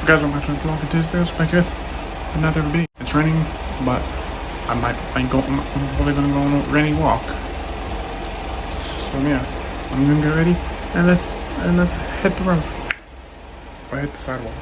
Guys, I'm actually vlog today's videos back with another video. It's raining, but I'm probably gonna go on a rainy walk. So yeah, I'm gonna get ready and let's hit the road or hit the sidewalk.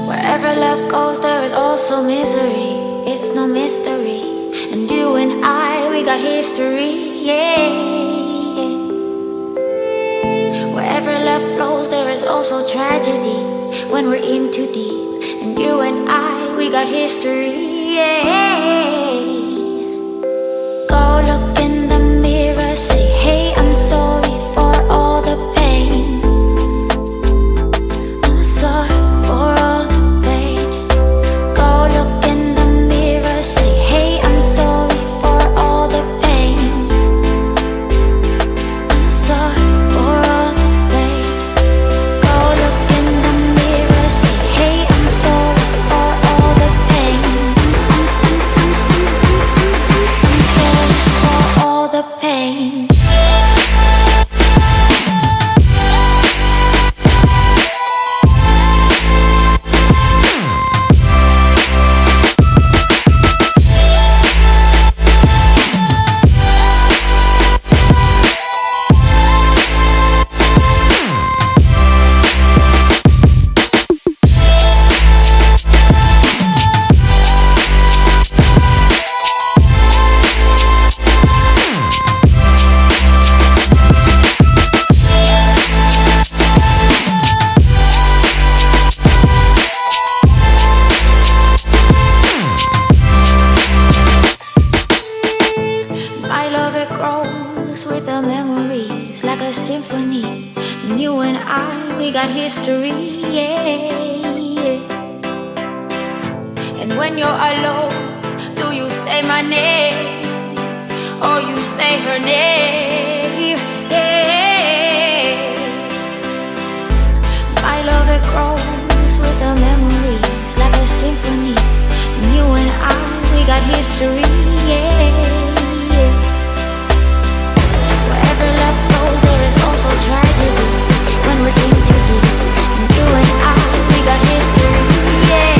Wherever love goes, there is also misery. It's no mystery. And you and I, we got history, yeah. Wherever love flows, there is also tragedy. When we're in too deep. And you and I, we got history, yeah. Go look in the mirror, say, hey, I'm sorry for all the pain. I'm sorry for all the pain. Go look in the mirror, say, hey, I'm sorry for all the pain. I'm sorry for all the pain. Go look in the mirror, say, hey, I'm sorry for all the pain. I'm sorry for all the pain. My love, it grows with the memories like a symphony. And you and I, we got history, yeah. And when you're alone, do you say my name? or you say her name. Yeah. My love, it grows with the memories like a symphony. You and I, we got history. Yeah. Wherever love flows, there is also tragedy. When we're in too deep, and you and I, we got history. Yeah.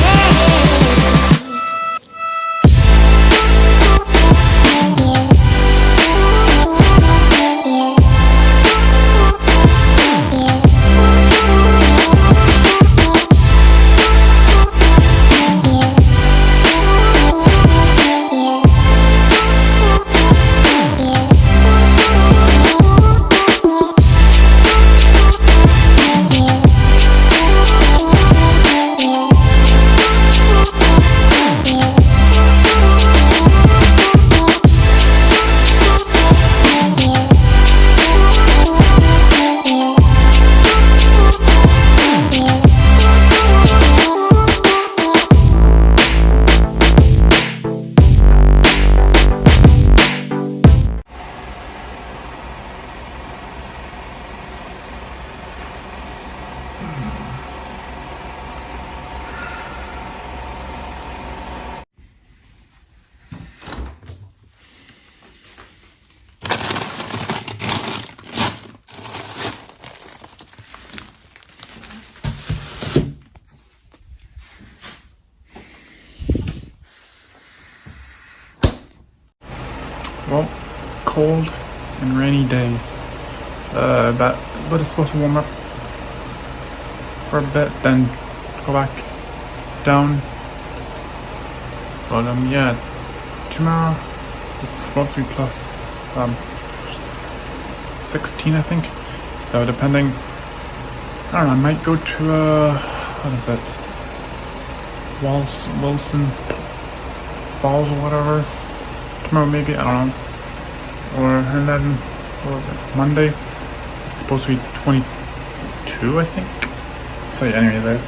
Well, cold and rainy day. But it's supposed to warm up for a bit, then go back down. But yeah, tomorrow it's supposed to be plus 16, I think. So depending, I don't know, I might go to what is it? Wilson Falls or whatever. Tomorrow maybe, I don't know. And then Monday it's supposed to be 22, I think. So yeah, anyway,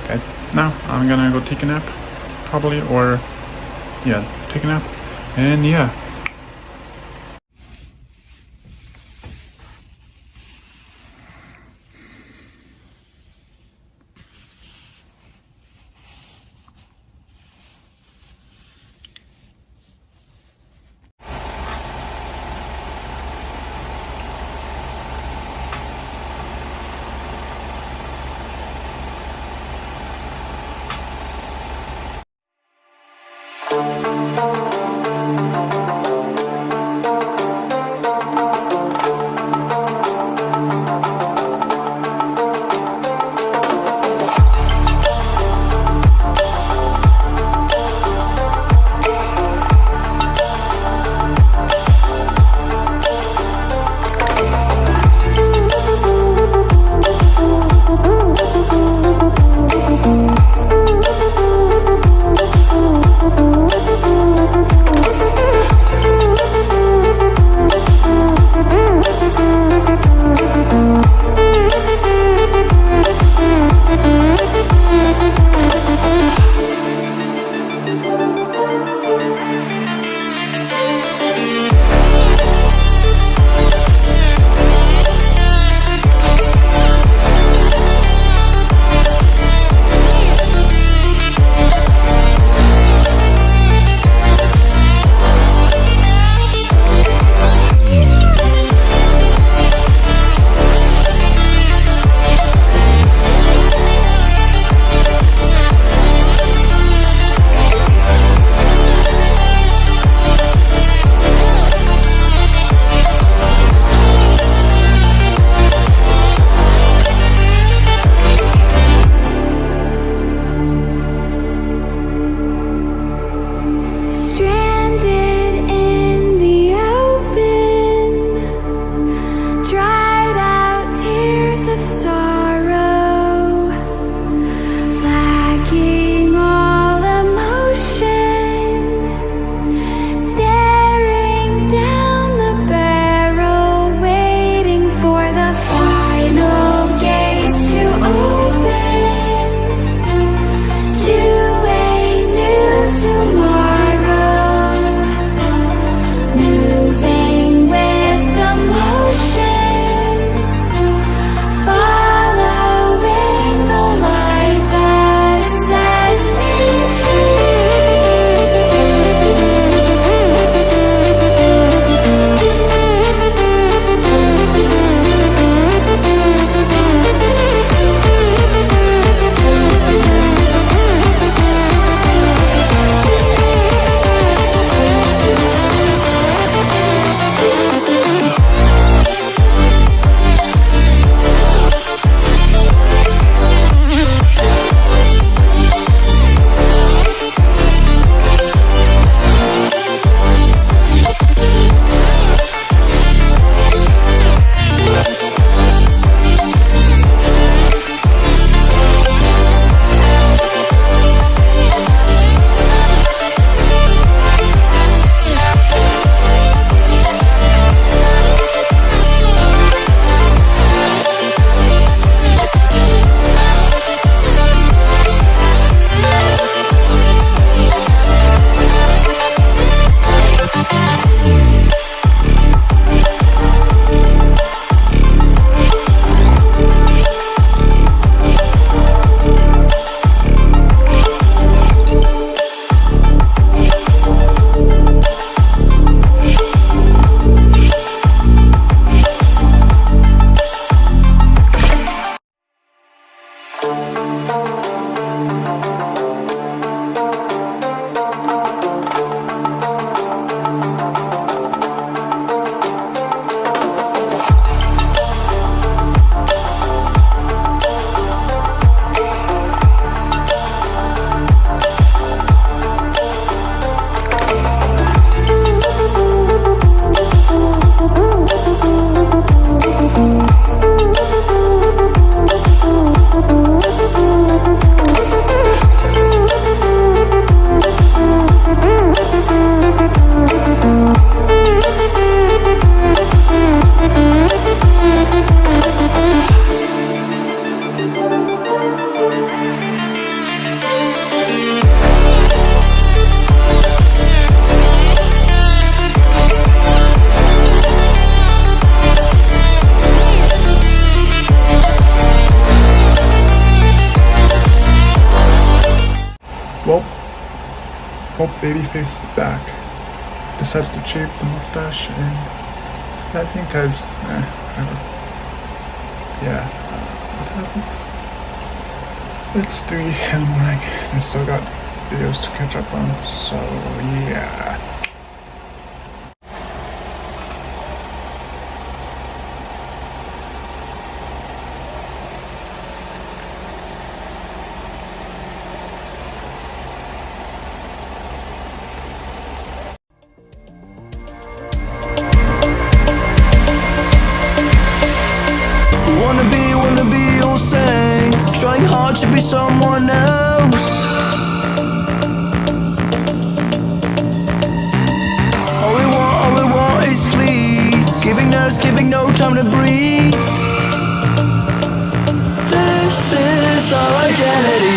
guys, now I'm gonna go take a nap, probably, or yeah, take a nap, and yeah. Oh, Babyface is back. Decided to shave the mustache, and I think has, whatever. Yeah, what has it? It's 3 in the morning. I still got videos to catch up on, so yeah. Wanna be all saints, trying hard to be someone else. All we want is please, giving us, giving no time to breathe. This is our identity.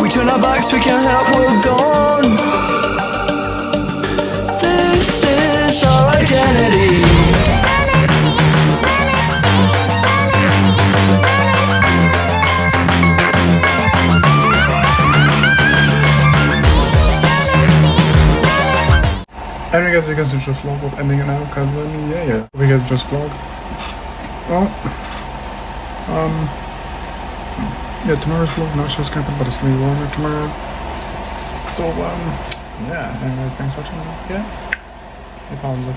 We turn our backs, we can't help, we're gone. This is our identity. Anyway guys, you guys are just vlog with ending it now, cause yeah. We guys just vlog. Well, yeah, tomorrow's vlog, not sure it's gonna happen, but it's gonna be warmer tomorrow. So, yeah, anyways, thanks for watching, yeah, probably.